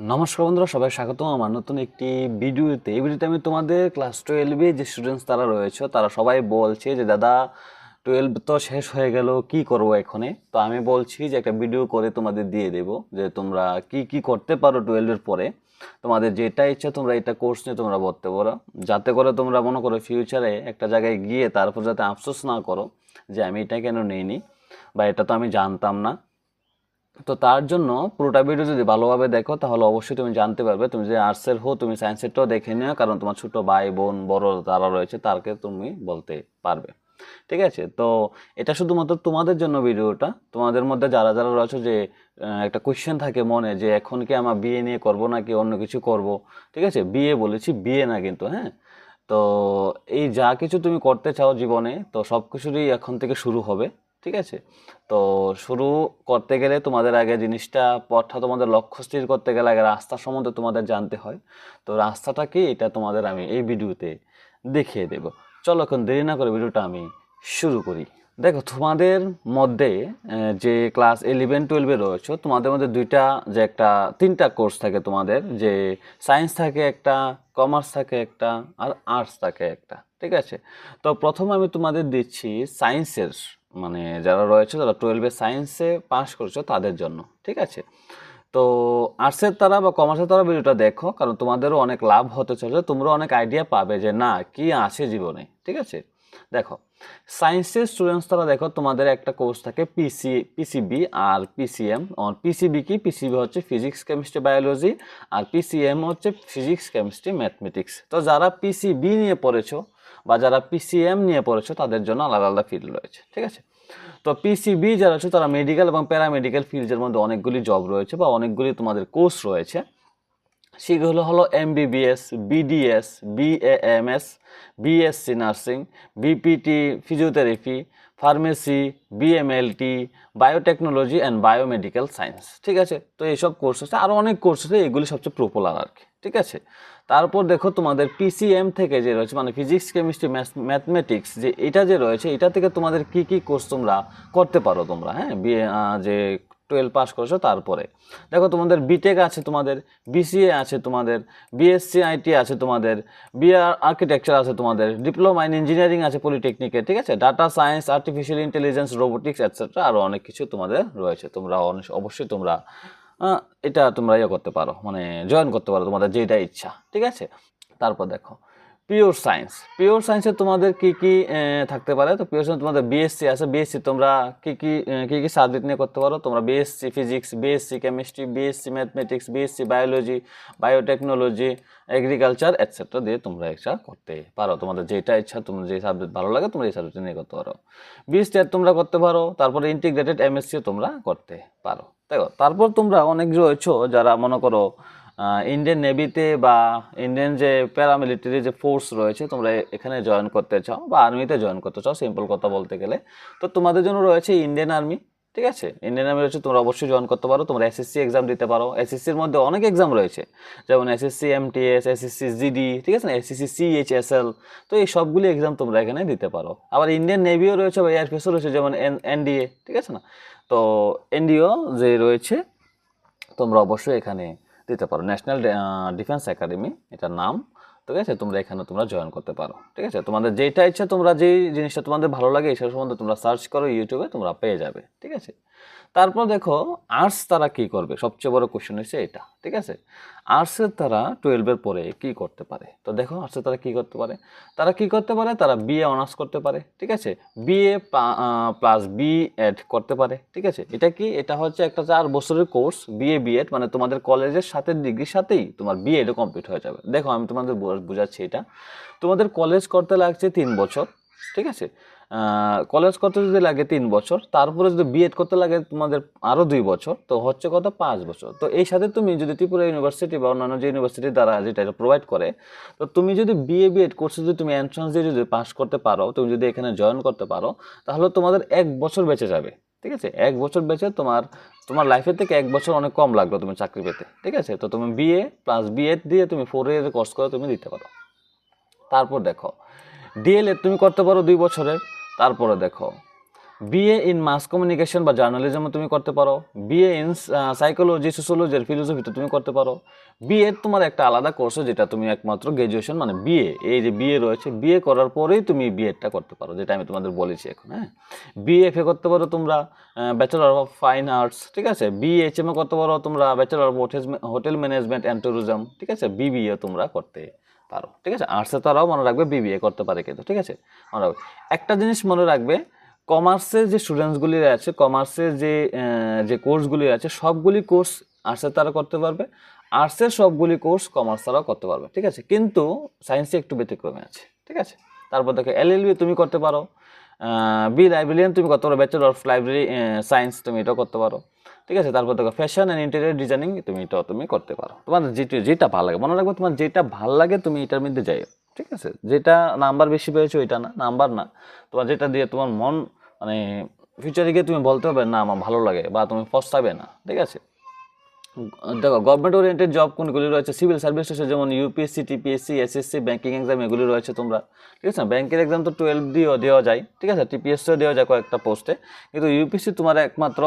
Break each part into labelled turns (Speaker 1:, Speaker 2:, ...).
Speaker 1: নমস্কার বন্ধুরা, সবাই স্বাগতম আমার নতুন একটি ভিডিওতে। এই ভিডিওতে আমি তোমাদের ক্লাস 12-এ যে স্টুডেন্টস তারা রয়েছে তারা সবাই বলছে যে দাদা 12 তো শেষ হয়ে গেল, কি করবো এখনে। তো আমি বলছি যে একটা ভিডিও করে তোমাদের দিয়ে দেব যে তোমরা কি কি করতে পারো 12-এর পরে। তোমাদের যেটা ইচ্ছা তোমরা এটা কোর্স নিয়ে তোমরা পড়তে পারো, যাতে করে তোমরা মনে করো ফিউচারে একটা জায়গায় গিয়ে তারপর যাতে আফসোস না করো যে আমি এটা কেন নিইনি বা এটা তো আমি জানতাম না। তো তার জন্য পুরোটা ভিডিও যদি ভালোভাবে দেখো তাহলে অবশ্যই তুমি জানতে পারবে। তুমি যদি আর্টসের হো তুমি সায়েন্সেরটাও দেখে নিও, কারণ তোমার ছোট ভাই বোন বড় যারা রয়েছে তারকে তুমি বলতে পারবে। ঠিক আছে, তো এটা শুধুমাত্র তোমাদের জন্য ভিডিওটা। তোমাদের মধ্যে যারা যারা রয়েছে যে একটা কোয়েশ্চেন থাকে মনে যে এখন কি আমার বিয়ে নিয়ে করব নাকি অন্য কিছু করব। ঠিক আছে, বিয়ে বলেছি, বিয়ে না কিন্তু, হ্যাঁ। তো এই যা কিছু তুমি করতে চাও জীবনে, তো সব কিছুরই এখন থেকে শুরু হবে। ঠিক আছে, তো শুরু করতে গেলে তোমাদের আগে জিনিসটা পথটা তোমাদের লক্ষ্য স্থির করতে গেলে আগে রাস্তা সম্বন্ধে তোমাদের জানতে হয়। তো রাস্তাটা কি এটা তোমাদের আমি এই ভিডিওতে দেখিয়ে দেব। চলো এখন দেরি না করে ভিডিওটা আমি শুরু করি। দেখো তোমাদের মধ্যে যে ক্লাস 11-12-এ রয়েছে তোমাদের মধ্যে তিনটা কোর্স থাকে তোমাদের, যে সায়েন্স থাকে একটা, কমার্স থাকে একটা, আর আর্টস থাকে একটা। ঠিক আছে, তো প্রথমে আমি তোমাদের দিচ্ছি সায়েন্সের, মানে যারা রয়েছে যারা 12-এ সায়েন্সে পাস করেছো তাদের জন্য। ঠিক আছে, তো আর্টসের তারা বা কমার্সের তারা ভিডিওটা দেখো, কারণ তোমাদেরও অনেক লাভ হতে চলেছে, তোমরা অনেক আইডিয়া পাবে যে না কি আছে জীবনে। ঠিক আছে, দেখো সায়েন্সের স্টুডেন্টস তারা দেখো তোমাদের একটা কোর্স থাকে পিসিবি আর পিসিএম। পিসিবি কি, পিসিবি হচ্ছে ফিজিক্স কেমিস্ট্রি বায়োলজি, আর পিসিএম হচ্ছে ফিজিক্স কেমিস্ট্রি ম্যাথমেটিক্স। তো যারা পিসিবি নিয়ে পড়েছো বা যারা পিসিএম নিয়ে পড়েছো তাদের জন্য আলাদা আলাদা ফিল্ড রয়েছে। ঠিক আছে, তো পিসিবি যারা আছে তারা মেডিকেল এবং প্যারামেডিক্যাল ফিল্ডের মধ্যে অনেকগুলি জব রয়েছে বা অনেকগুলি তোমাদের কোর্স রয়েছে। সেগুলো হলো MBBS, BDS, BAMS, BSc nursing, BPT physiotherapy, pharmacy, BMLT, biotechnology and biomedical science. ঠিক আছে, তো এইসব কোর্স আছে, আরও অনেক কোর্স আছে, এগুলি সবচেয়ে পপুলার আর কি। ঠিক আছে, তারপর দেখো তোমাদের পিসিএম থেকে যে রয়েছে মানে ফিজিক্স কেমিস্ট্রি ম্যাথমেটিক্স, যে এটা যে রয়েছে এটা থেকে তোমাদের কি কি কোর্স তোমরা করতে পারো তোমরা, হ্যাঁ, বিএ যে 12 পাস করেছো তারপরে। দেখো তোমাদের বিটেক আছে, তোমাদের বিসিএ আছে, তোমাদের বিএসসি আইটি আছে, তোমাদের বিআর আর্কিটেকচার আছে, তোমাদের ডিপ্লোমা ইন ইঞ্জিনিয়ারিং আছে পলিটেকনিকে। ঠিক আছে, data science, artificial intelligence, robotics etcetera আরও অনেক কিছু তোমাদের রয়েছে। তোমরা অবশ্যই তোমরা এটা তোমরা ইয়ে করতে পারো, মানে জয়েন করতে পারো তোমাদের যেটা ইচ্ছা। ঠিক আছে, তারপর দেখো পিওর সায়েন্স। পিওর সায়েন্সে তোমাদের কি কি থাকতে পারে। তো পিওর সায়েন্স তোমাদের বিএসসি আছে, বিএসসি তোমরা কি কি সাবজেক্ট নিয়ে করতে পারো। তোমরা BSc physics, BSc chemistry, BSc mathematics, BSc biology, biotechnology, agriculture etcetera দিয়ে তোমরা এটা করতে পারো। তোমাদের যেটা ইচ্ছা, তোমার যে সাবজেক্ট ভালো লাগে তোমরা এই সাবজেক্ট নিয়ে করতে পারো। বিএসসি তোমরা করতে পারো, তারপরে ইন্টিগ্রেটেড এমএসসিও তোমরা করতে পারো। দেখো তারপর তোমরা অনেক রয়েছো যারা মনে করো ইন্ডিয়ান নেভিতে বা ইন্ডিয়ান যে প্যারামিলিটারি যে ফোর্স রয়েছে তোমরা এখানে জয়েন করতে চাও বা আর্মিতে জয়েন করতে চাও, সিম্পল কথা বলতে গেলে। তো তোমাদের জন্য রয়েছে ইন্ডিয়ান আর্মি। ঠিক আছে, ইন্ডিয়ান আর্মি রয়েছে, তোমরা অবশ্যই জয়েন করতে পারো। তোমরা এসএসসি এক্সাম দিতে পারো। এসএসসির মধ্যে অনেক এক্সাম রয়েছে, যেমন এসএসসি এমটিএস, এসএসসি জিডি, ঠিক আছে না, এসএসসি সিএইচএসএল। তো এই সবগুলি এক্সাম তোমরা এখানে দিতে পারো। আবার ইন্ডিয়ান নেভিও রয়েছে বা এয়ারফোর্সও রয়েছে, যেমন এনডিএ। ঠিক আছে না, তো এনডিও যে রয়েছে তোমরা অবশ্যই এখানে দিতে পারো। ন্যাশনাল ডিফেন্স একাডেমি এটার নাম। ঠিক আছে, তোমরা এখানে তোমরা জয়েন করতে পারো। ঠিক আছে, তোমাদের যেটা ইচ্ছা, তোমরা যেই জিনিসটা তোমাদের ভালো লাগে এই সম্বন্ধে তোমরা সার্চ করো ইউটিউবে, তোমরা পেয়ে যাবে। ঠিক আছে, তারপর দেখো আর্টস তারা কি করবে, সবচেয়ে বড় কোশ্চেন হচ্ছে এটা। ঠিক আছে, আর্টসের তারা 12-এর পরে কি করতে পারে। তো দেখো আর্টসের তারা কি করতে পারে, তারা বিএ অনার্স করতে পারে। ঠিক আছে, বিএ প্লাস বি এড করতে পারে। ঠিক আছে, এটা কি, এটা হচ্ছে একটা 4 বছরের কোর্স, বিএ বিএড, মানে তোমাদের কলেজের সাথে ডিগ্রির সাথেই তোমার বিএডও কমপ্লিট হয়ে যাবে। দেখো আমি তোমাদের বোঝাচ্ছি, এটা তোমাদের কলেজ করতে লাগছে 3 বছর। ঠিক আছে, কলেজ করতে যদি লাগে 3 বছর, তারপরে যদি বিএড করতে লাগে তোমাদের আরও 2 বছর, তো হচ্ছে কত, 5 বছর। তো এই সাথে তুমি যদি ত্রিপুরা ইউনিভার্সিটি বা অন্যান্য যে ইউনিভার্সিটি দ্বারা যেটা প্রোভাইড করে, তো তুমি যদি বিএ বিএড কোর্সে যদি তুমি এন্ট্রান্স দিয়ে যদি পাস করতে পারো, তুমি যদি এখানে জয়েন করতে পারো, তাহলে তোমাদের 1 বছর বেঁচে যাবে। ঠিক আছে, 1 বছর বেঁচে তোমার লাইফের থেকে 1 বছর অনেক কম লাগবে তুমি চাকরি পেতে। ঠিক আছে, তো তুমি বিএ প্লাস বিএড দিয়ে তুমি 4 ইয়ারের কোর্স করে তুমি দিতে পারো। তারপর দেখো ডিএলএড তুমি করতে পারো 2 বছরের। তারপরে দেখো বিএ ইন মাস কমিউনিকেশন বা জার্নালিজম তুমি করতে পারো, বিএ ইন সাইকোলজি, সোশ্যোলজি আর ফিলোসফিতে তুমি করতে পারো। বিএ তোমার একটা আলাদা কোর্স, যেটা তুমি একমাত্র গ্র্যাজুয়েশন মানে বিএ, এই যে বিএ রয়েছে, বিএ করার পরেই তুমি বিএডটা করতে পারো, যেটা আমি তোমাদের বলেছি এখন। হ্যাঁ, বিএফএ করতে পারো তোমরা, ব্যাচেলর অফ ফাইন আর্টস, ঠিক আছে। বিএইচএমও করতে পারো তোমরা, bachelor of hotel management and tourism, ঠিক আছে। বিবিএ তোমরা করতে পারো, ঠিক আছে। আর্টসে তারাও মনে রাখবে বিবিএ করতে পারে কিন্তু, ঠিক আছে। মনে রাখবে একটা জিনিস মনে রাখবে, কমার্সের যে স্টুডেন্টসগুলি আছে, কমার্সের যে কোর্সগুলি আছে, সবগুলি কোর্স আর্টসের তারা করতে পারবে, আর্টসের সবগুলি কোর্স কমার্স তারাও করতে পারবে, ঠিক আছে। কিন্তু সায়েন্সে একটু ব্যতিক্রমে আছে, ঠিক আছে। তারপর দেখো এলএলবি তুমি করতে পারো, বি লাইব্রেরিয়ান তুমি করতে পারো, ব্যাচেলর অফ লাইব্রেরি সায়েন্স তুমি এটাও করতে পারো, ঠিক আছে। তারপর দেখো ফ্যাশন অ্যান্ড ইন্টেরিয়র ডিজাইনিং তুমি এটাও তুমি করতে পারো। তোমার যেটা ভালো লাগে, মনে রাখবে তোমার যেটা ভালো লাগে তুমি এটার মধ্যে যাই, ঠিক আছে। যেটা নাম্বার বেশি পেয়েছো ওইটা না, নাম্বার না, তোমার যেটা দিয়ে তোমার মন মানে ফিউচারে গিয়ে তুমি বলতে হবে না আমার ভালো লাগে, বা তুমি পস্তাবে না, ঠিক আছে। দেখো গভর্নমেন্ট ওরিয়েন্টেড জব কোনগুলি রয়েছে, সিভিল সার্ভিস রয়েছে, যেমন UPSC, TPSC, SSC, banking exam, এগুলি রয়েছে তোমরা, ঠিক আছে। ব্যাঙ্কের এক্সাম তো 12 দিয়েও দেওয়া যায়, ঠিক আছে। টিপিএসসিও দেওয়া যায় কয়েকটা পোস্টে, কিন্তু ইউপিএসসি তোমার একমাত্র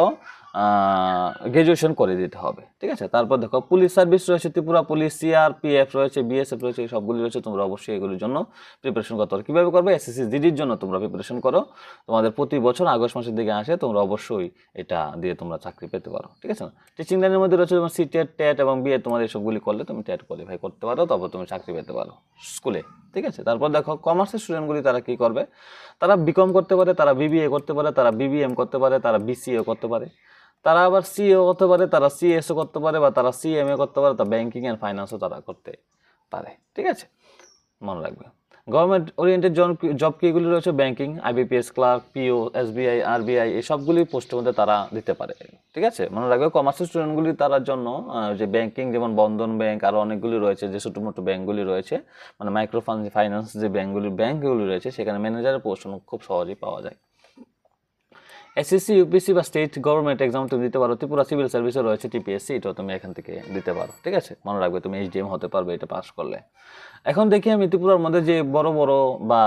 Speaker 1: গ্র্যাজুয়েশন করে দিতে হবে, ঠিক আছে। তারপর দেখো পুলিশ সার্ভিস রয়েছে, ত্রিপুরা পুলিশ, সিআরপিএফ রয়েছে, বিএসএফ রয়েছে, এই সবগুলি রয়েছে। তোমরা অবশ্যই এগুলির জন্য প্রিপারেশন করতে পারো। কীভাবে করবে, এসএসসি জিডির জন্য তোমরা প্রিপারেশন করো, তোমাদের প্রতি বছর আগস্ট মাসের দিকে আসে, তোমরা অবশ্যই এটা দিয়ে তোমরা চাকরি পেতে পারো, ঠিক আছে। টিচিং লাইনের মধ্যে রয়েছে যেমন সিটেট, টেট এবং বিএ, তোমার এসবগুলি করলে তুমি টেট কোয়ালিফাই করতে পারো, তারপর তুমি চাকরি পেতে পারো স্কুলে, ঠিক আছে। তারপর দেখো কমার্সের স্টুডেন্টগুলি তারা কী করবে, তারা বিকম করতে পারে, তারা বিবিএ করতে পারে, তারা বিবিএম করতে পারে, তারা বিসিএ করতে পারে, তারা আবার সিএও করতে পারে, তারা সিএসও করতে পারে, বা তারা সিএমএ করতে পারে, তা ব্যাঙ্কিং অ্যান্ড ফাইন্যান্সও তারা করতে পারে, ঠিক আছে। মনে রাখবে গভর্নমেন্ট ওরিয়েন্টেড জব কিগুলি রয়েছে, ব্যাঙ্কিং, আইবিপিএস ক্লার্ক, পিও, এসবিআই, আরবিআই, এই সবগুলি পোস্টের মধ্যে তারা দিতে পারে, ঠিক আছে। মনে রাখবে কমার্সের স্টুডেন্টগুলি তার জন্য যে ব্যাঙ্কিং, যেমন বন্ধন ব্যাংক, আরও অনেকগুলি রয়েছে যে ছোটো মোটো ব্যাঙ্কগুলি রয়েছে, মানে মাইক্রো ফাইন্যান্স যে ব্যাঙ্কগুলি রয়েছে, সেখানে ম্যানেজারের পোস্ট খুব সহজেই পাওয়া যায়। এসএসসি, ইউপিএসসি বা স্টেট গভর্নমেন্ট এক্সাম তুমি দিতে পারো। ত্রিপুরা সিভিল সার্ভিসও রয়েছে, টিপিএসসি, এটাও তুমি এখান থেকে দিতে পারো, ঠিক আছে। মনে রাখবে তুমি এইচডিএম হতে পারবে এটা পাস করলে। এখন দেখি আমি ত্রিপুরার মধ্যে যে বড় বড় বা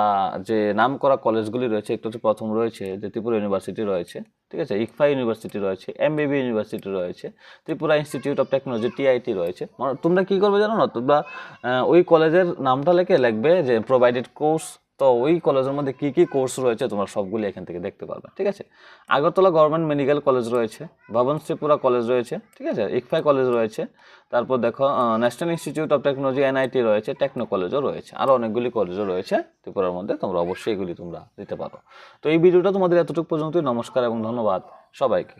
Speaker 1: যে নাম করা কলেজগুলি রয়েছে, একটু হচ্ছে প্রথম রয়েছে যে ত্রিপুরা ইউনিভার্সিটি রয়েছে, ঠিক আছে। ইকফা ইউনিভার্সিটি রয়েছে, এমবিবি ইউনিভার্সিটি রয়েছে, Tripura institute of technology, TIT রয়েছে। তোমরা কী করবে জানো না, তোমরা ওই কলেজের নামটা লিখবে যে প্রোভাইডেড কোর্স, তো ওই কলেজের মধ্যে কী কী কোর্স রয়েছে তোমরা সবগুলি এখান থেকে দেখতে পারবে, ঠিক আছে। আগরতলা গভর্নমেন্ট মেডিকেল কলেজ রয়েছে, ভবন ত্রিপুরা কলেজ রয়েছে, ঠিক আছে। ইকফাই কলেজ রয়েছে, তারপর দেখো national institute of technology, NIT রয়েছে, টেকনো কলেজও রয়েছে, আরও অনেকগুলি কলেজও রয়েছে ত্রিপুরার মধ্যে। তোমরা অবশ্যই এগুলি তোমরা দিতে পারো। তো এই ভিডিওটা তোমাদের এতটুকু পর্যন্তই। নমস্কার এবং ধন্যবাদ সবাইকে।